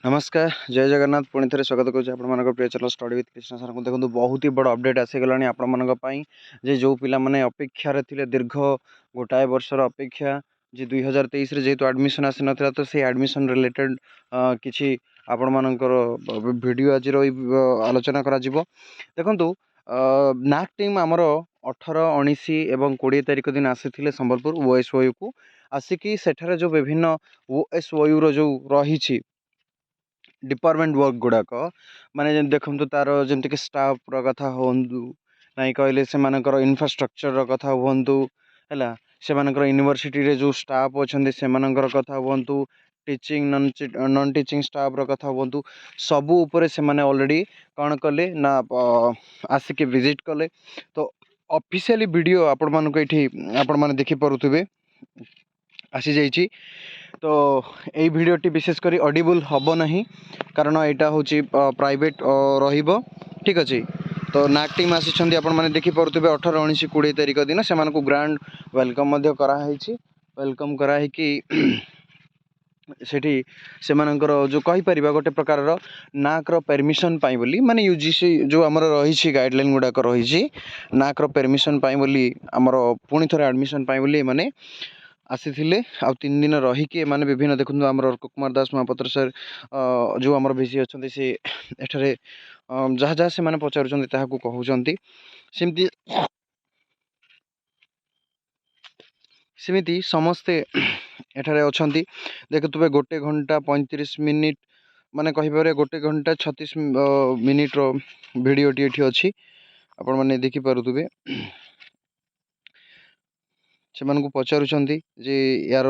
नमस्कार जय जगन्नाथ पुणी थे स्वागत करुँच आप प्रिय channel study with Krishna sir को देखो बहुत ही बड़ अपडेट आसीगला आपण जे जो पिला माने अपेक्षार थे दीर्घ गोटाए वर्षर अपेक्षा जे 2023 जेहेतु आडमिशन आसी ना तो से आडमिशन रिलेटेड किसी आपण मानकर वीडियो आज आलोचना करा देखु नाक टीम आमर 18 19 एवं 20 तारिख दिन आसी संबलपुर ओएसओयू को आसिकी सेठारे जो विभिन्न ओएसओयू रो जो रही डिपार्टमेंट वर्क गुड़ाक माने देखो तार जमीक स्टाफ कथा हूँ ना कहले से इनफ्रास्ट्रक्चर कथा हूँ है से यूनिवर्सिटी जो स्टाफ अच्छा से कथा हूँ टीचिंग नॉन टीचिंग स्टाफ कथा हूँ सबू उपरे से माने ऑलरेडी कौन कले ना आसिक विजिट कले तो ऑफिशियली वीडियो आपण मानक ये आपण मैंने देखिपे आसी जाइए तो यही भिडटी विशेषकर ऑडिबल हम नहीं कारण यहाँ हूँ प्राइवेट रहिबो ठीक अच्छे तो नाक टीम आसी आपण मैंने देखिपे 18 19 20 तारिख दिन से ग्रांड वेलकम वेलकम कराई सेठी से जो कहीपर गोटे प्रकार नाक परमिशन पाई बोली माने यूजीसी जो आमर रही गाइडलाइन गुड़ाक रही नाक परमिशन पाई बोली आमर पुणी थे एडमिशन पाई बोली माने आसी आ 3 दिन रहीकि माने विभिन्न देखो आम कुमार दास महापात्र सर जो आम भिसी अच्छा से एठारे जहाँ जहाँ से मैंने पचार कहते सेमती सेमती समस्ते एठारे अच्छा देखुए 1 घंटा 35 मिनिट माने कहीपर 1 घंटा 36 मिनिट भिडटी ये अच्छी आपण मैंने देखिपे से पचारुंट जे यार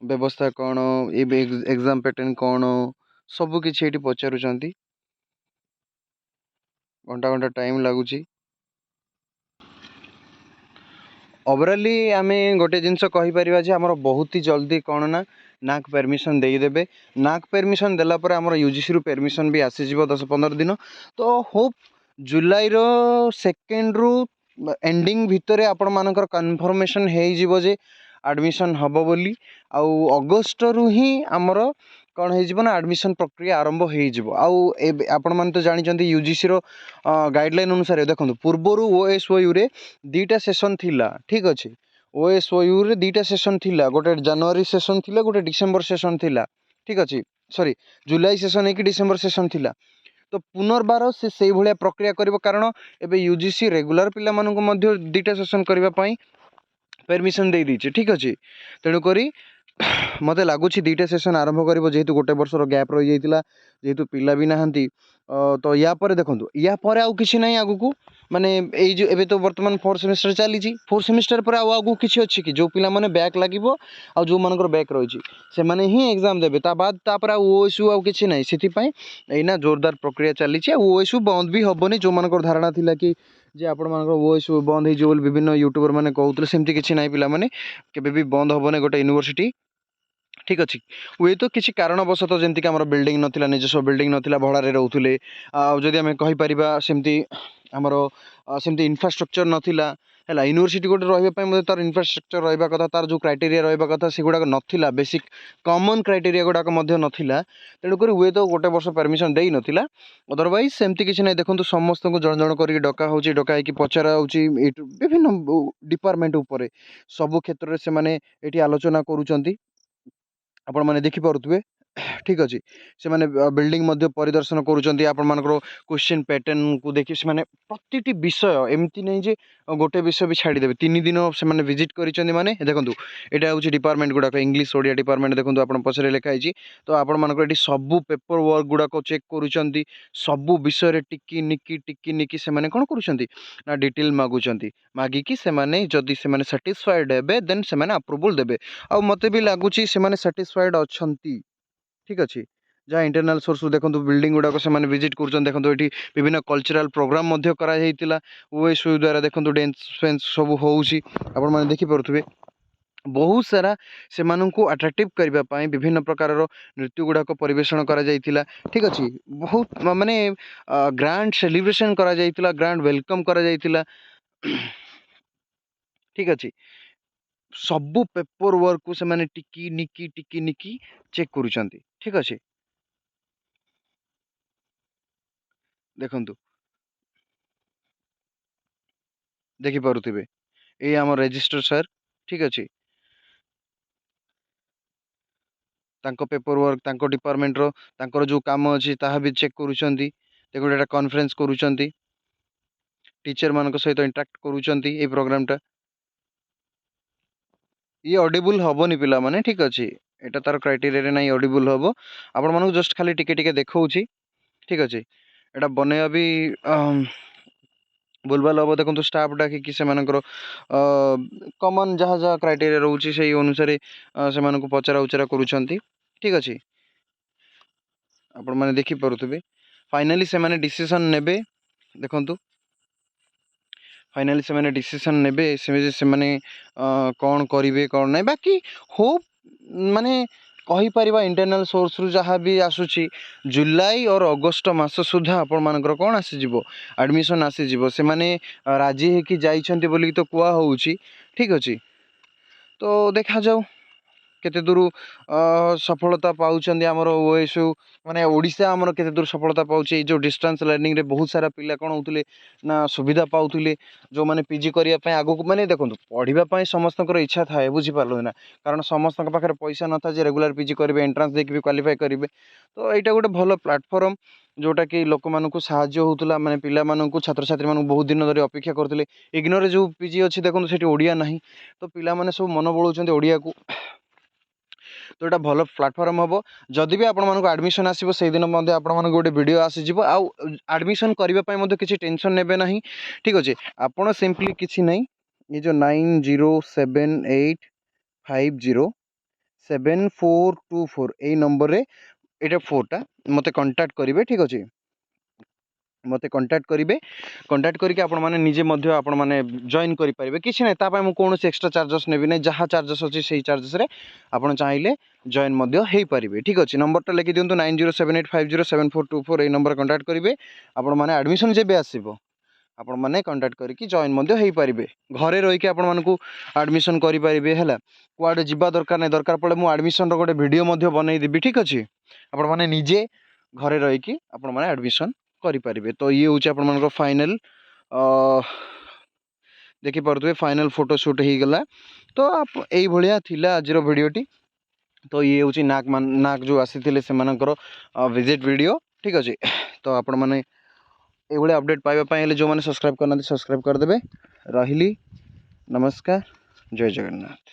व्यवस्था कौन एग्जाम पैटर्न कौन सबकि ये पचारुंट घंटा घंटा टाइम लगुच ओवराली आम गोटे जिनस कहीपर आमर बहुत ही जल्दी कौन ना नाक परमिशन देदेवे नाक परमिशन देलापर आमर यूजीसी रु परमिशन भी आसीज 10-15 दिन तो होप जुलाई रो सेकेंड रु एंडिंग भितर आपण मानकर कन्फर्मेशन हो एडमिशन हम बोली आउ अगस्ट रु ही आमर कौन हो एडमिशन प्रक्रिया आरंभ होपण मैंने तो जानते यूजीसी रो गाइडलाइन अनुसार देखो पूर्वर ओएसओयू रे 2टा सेशन थिला ठीक अच्छे ओएसओयू रे 2टा सेशन थिला गोटे जनवरी सेशन थिला गोटे डिसेम्बर सेशन थिला ठीक अच्छे सॉरी जुलाई सेशन है कि डिसेम्बर सेशन थिला तो पुनर्बार से भाया प्रक्रिया कर कारण एबे यूजीसी रेगुलर पिला मानू 2टा सेशन करने परमिशन दे दीचे ठीक अच्छे तेणुक मत लगुच 2टा सेशन आरंभ कर जेहेतु गोटे वर्षर गैप रही जाता जेहेतु पिला भी नहांती तो या पर देखो या पर आउ किसी ना आगू माने ये जो एबे तो वर्तमान 4th सेमेस्टर चली 4th सेमेस्टर पर आगू किसी अच्छी कि जो पिला माने बैक लगे आ जो मानकर बैक रही से माने ही एग्जाम देवे ता बाद तापर ओएसयू आ किसी ना से एना जोरदार प्रक्रिया चली ओएसयू बंद भी हेनी जो मानकर धारणा थिला कि जे आपण मानकर ओएसयू बंद हो विभिन्न यूट्यूबर मैंने कहते सेमती किसी ना पिला माने केबे भी बंद हेनी गोटे यूनिवर्सिटी ठीक अच्छे हुए तो किसी कारणवशत जमीक आम बिल्डिंग नाला निजस्व बिल्डिंग नाला भड़े रोले आदि आम कहीपर सेमती आमर सेमती इनफ्रास्ट्रक्चर नाला है यूनिवर्सिटी गोटे रही तार इनफ्रास्ट्रक्चर रहा कथा तार जो क्राइटेरिया रहा कथा से गुड़ाक नाला बेसिक कॉमन क्राइटेरिया गुड़ाक नाला तेणुक हुए तो गोटे वर्ष परमिशन दे नाला अदरवाइज सेमती किसी ना देखो समस्त को जन जन कर डका हो डकाई पचरा विभिन्न डिपार्टमेंट उपरे सबु क्षेत्र से आलोचना करुँच आपण मैंने देखिपे ठीक अच्छे से मैंने बिल्डिंग परिदर्शन करुँच क्वेश्चन पैटर्न को देखिए से प्रति विषय एमती नहीं जे गोटे विषय भी छाड़देवे 3 दिन से विजिट कर माने देखो यहाँ हूँ डिपार्टमेंट गुड़ाक इंग्लीश ओडिया डिपार्टमेंट देखो आप पचर लिखाई तो आपण सबू पेपर वर्क गुड़ाक चेक करुँच सबू विषय टिकी निकी से कौन कर डिटेल मागुंट मागिकी से जदि से साटिस्फाइड हे देन से अप्रूवल देवे आ मत भी लगुच से साटिस्फाइड अच्छा ठीक अच्छे जहाँ इंटरनल सोर्स देखो बिल्डिंग गुड़ाक से विजिट कर देखो ये विभिन्न कल्चरल प्रोग्राम ओएसयू द्वारा देखो डांस फेन्स सब हो देखिपे बहुत सारा से अट्राक्टिव करने विभिन्न प्रकार नृत्य गुड़ाक परिवेषण करा ठीक अच्छे बहुत माने ग्रांड सेलिब्रेशन करा ग्रांड वेलकम करा ठीक अच्छे सबू पेपर वर्क को से टिकी निकी चेक करुँच ठीक अच्छे ଦେଖନ୍ତୁ ଦେଖିପାରୁଥିବେ ଏଇ ଆମ ରେଜିଷ୍ଟର ସାର୍ ଠିକ୍ ଅଛି। ତାଙ୍କ ପେପର ୱାର୍କ ତାଙ୍କ ଡିପାର୍ଟମେଣ୍ଟର ତାଙ୍କର ଯେଉଁ କାମ ଅଛି ତାହା ବି ଚେକ୍ କରୁଛନ୍ତି। ଦେଖନ୍ତୁ ଏଇଟା କନଫରେନ୍ସ କରୁଛନ୍ତି, ଟିଚରମାନଙ୍କ ସହିତ ଇଣ୍ଟାକ୍ଟ କରୁଛନ୍ତି ଏଇ ପ୍ରୋଗ୍ରାମଟା। ଇଏ ଅଡିବୁଲ୍ ହେବନି ପିଲାମାନେ, ଠିକ୍ ଅଛି। ଏଇଟା ତାର କ୍ରାଇଟେରିଆରେ ନାହିଁ ଅଡିବୁଲ୍ ହେବ। ଆପଣମାନଙ୍କୁ ଜଷ୍ଟ ଖାଲି ଟିକେ ଟିକେ ଦେଖାଉଛି, ଠିକ୍ ଅଛି। ଏଇଟା ବନେଇବା ବି ଭୁଲଭାଲ ହେବ। ଦେଖନ୍ତୁ ଷ୍ଟାଫ୍ ଡାକିକି ସେମାନଙ୍କର କମନ୍ ଯାହା ଯାହା କ୍ରାଇଟେରିଆ ରହୁଛି ସେଇ ଅନୁସାରେ ସେମାନଙ୍କୁ ପଚରା ଉଚରା କରୁଛନ୍ତି, ଠିକ୍ ଅଛି। ଆପଣମାନେ ଦେଖିପାରୁଥିବେ ଫାଇନାଲି ସେମାନେ ଡିସିସନ୍ ନେବେ। ଦେଖନ୍ତୁ ଫାଇନାଲି ସେମାନେ ଡିସିସନ୍ ନେବେ ସେମାନେ କ'ଣ କରିବେ କ'ଣ ନାହିଁ। ବାକି ହୋପ୍ ମାନେ କହିପାରିବା ଇଣ୍ଟରନାଲ୍ ସୋର୍ସରୁ ଯାହା ବି ଆସୁଛି ଜୁଲାଇ ଅର୍ ଅଗଷ୍ଟ ମାସ ସୁଦ୍ଧା ଆପଣମାନଙ୍କର କ'ଣ ଆସିଯିବ, ଆଡ଼ମିସନ୍ ଆସିଯିବ। ସେମାନେ ରାଜି ହେଇକି ଯାଇଛନ୍ତି ବୋଲିକି ତ କୁହା ହେଉଛି, ଠିକ୍ ଅଛି। ତ ଦେଖାଯାଉ କେତେ ଦୂର ସଫଳତା ପାଉଛନ୍ତି ଆମର ଓଏସ୍ୟୁ ମାନେ ଓଡ଼ିଶା ଆମର କେତେ ଦୂର ସଫଳତା ପାଉଛି। ଏଇ ଯେଉଁ ଡିଷ୍ଟାନ୍ସ ଲର୍ଣ୍ଣିଂରେ ବହୁତ ସାରା ପିଲା କ'ଣ ହେଉଥିଲେ ନା ସୁବିଧା ପାଉଥିଲେ। ଯେଉଁମାନେ ପିଜି କରିବା ପାଇଁ ଆଗକୁ ମାନେ ଦେଖନ୍ତୁ ପଢ଼ିବା ପାଇଁ ସମସ୍ତଙ୍କର ଇଚ୍ଛା ଥାଏ, ବୁଝିପାରିଲେ ନା। କାରଣ ସମସ୍ତଙ୍କ ପାଖରେ ପଇସା ନଥାଏ ଯେ ରେଗୁଲାର ପିଜି କରିବେ, ଏଣ୍ଟ୍ରାନ୍ସ ଦେଇକି ବି କ୍ୱାଲିଫାଏ କରିବେ। ତ ଏଇଟା ଗୋଟେ ଭଲ ପ୍ଲାଟଫର୍ମ ଯେଉଁଟାକି ଲୋକମାନଙ୍କୁ ସାହାଯ୍ୟ ହେଉଥିଲା। ମାନେ ପିଲାମାନଙ୍କୁ ଛାତ୍ରଛାତ୍ରୀମାନଙ୍କୁ ବହୁତ ଦିନ ଧରି ଅପେକ୍ଷା କରୁଥିଲେ। ଇଗ୍ନୋରେ ଯେଉଁ ପିଜି ଅଛି ଦେଖନ୍ତୁ ସେଠି ଓଡ଼ିଆ ନାହିଁ, ତ ପିଲାମାନେ ସବୁ ମନ ବଳଉଛନ୍ତି ଓଡ଼ିଆକୁ। ତ ଏଇଟା ଭଲ ପ୍ଲାଟଫର୍ମ ହେବ। ଯଦି ବି ଆପଣମାନଙ୍କୁ ଆଡ଼ମିସନ୍ ଆସିବ ସେଇଦିନ ମଧ୍ୟ ଆପଣମାନଙ୍କୁ ଗୋଟେ ଭିଡ଼ିଓ ଆସିଯିବ। ଆଉ ଆଡ଼ମିସନ୍ କରିବା ପାଇଁ ମଧ୍ୟ କିଛି ଟେନସନ୍ ନେବେ ନାହିଁ, ଠିକ୍ ଅଛି। ଆପଣ ସିମ୍ପଲି କିଛି ନାହିଁ, ଏ ଯେଉଁ 9078507424 ଏଇ ନମ୍ବରରେ ଏଇଟା 4ଟା ମୋତେ କଣ୍ଟାକ୍ଟ କରିବେ, ଠିକ୍ ଅଛି। ମୋତେ କଣ୍ଟାକ୍ଟ କରିବେ, କଣ୍ଟାକ୍ଟ କରିକି ଆପଣମାନେ ନିଜେ ମଧ୍ୟ ଆପଣମାନେ ଜଏନ୍ କରିପାରିବେ। କିଛି ନାହିଁ, ତା ପାଇଁ ମୁଁ କୌଣସି ଏକ୍ସଟ୍ରା ଚାର୍ଜେସ୍ ନେବି ନାହିଁ। ଯାହା ଚାର୍ଜେସ୍ ଅଛି ସେଇ ଚାର୍ଜେସ୍ରେ ଆପଣ ଚାହିଁଲେ ଜଏନ୍ ମଧ୍ୟ ହେଇପାରିବେ, ଠିକ୍ ଅଛି। ନମ୍ବରଟା ଲେଖି ଦିଅନ୍ତୁ 9078507424 ଏଇ ନମ୍ବରରେ କଣ୍ଟାକ୍ଟ କରିବେ। ଆପଣମାନେ ଆଡ଼ମିସନ୍ ଯେବେ ଆସିବ ଆପଣମାନେ କଣ୍ଟାକ୍ଟ କରିକି ଜଏନ୍ ମଧ୍ୟ ହେଇପାରିବେ। ଘରେ ରହିକି ଆପଣମାନଙ୍କୁ ଆଡ଼ମିସନ୍ କରିପାରିବେ ହେଲା। କୁଆଡ଼େ ଯିବା ଦରକାର ନାହିଁ। ଦରକାର ପଡ଼ିଲେ ମୁଁ ଆଡ଼ମିସନ୍ର ଗୋଟେ ଭିଡ଼ିଓ ମଧ୍ୟ ବନେଇଦେବି, ଠିକ୍ ଅଛି। ଆପଣମାନେ ନିଜେ ଘରେ ରହିକି ଆପଣମାନେ ଆଡ଼ମିସନ୍ କରିପାରିବେ। ତ ଇଏ ହେଉଛି ଆପଣମାନଙ୍କର ଫାଇନାଲ୍ ଦେଖିପାରୁଥିବେ ଫାଇନାଲ୍ ଫଟୋ ସୁଟ୍ ହେଇଗଲା। ତ ଏଇଭଳିଆ ଥିଲା ଆଜିର ଭିଡ଼ିଓଟି। ତ ଇଏ ହେଉଛି ନାକ୍ ଯେଉଁ ଆସିଥିଲେ ସେମାନଙ୍କର ଭିଜିଟ୍ ଭିଡ଼ିଓ, ଠିକ୍ ଅଛି। ତ ଆପଣମାନେ ଏଇଭଳିଆ ଅପଡ଼େଟ୍ ପାଇବା ପାଇଁ ହେଲେ ଯେଉଁମାନେ ସବସ୍କ୍ରାଇବ୍ କରିନାହାନ୍ତି ସବସ୍କ୍ରାଇବ୍ କରିଦେବେ। ରହିଲି, ନମସ୍କାର, ଜୟ ଜଗନ୍ନାଥ।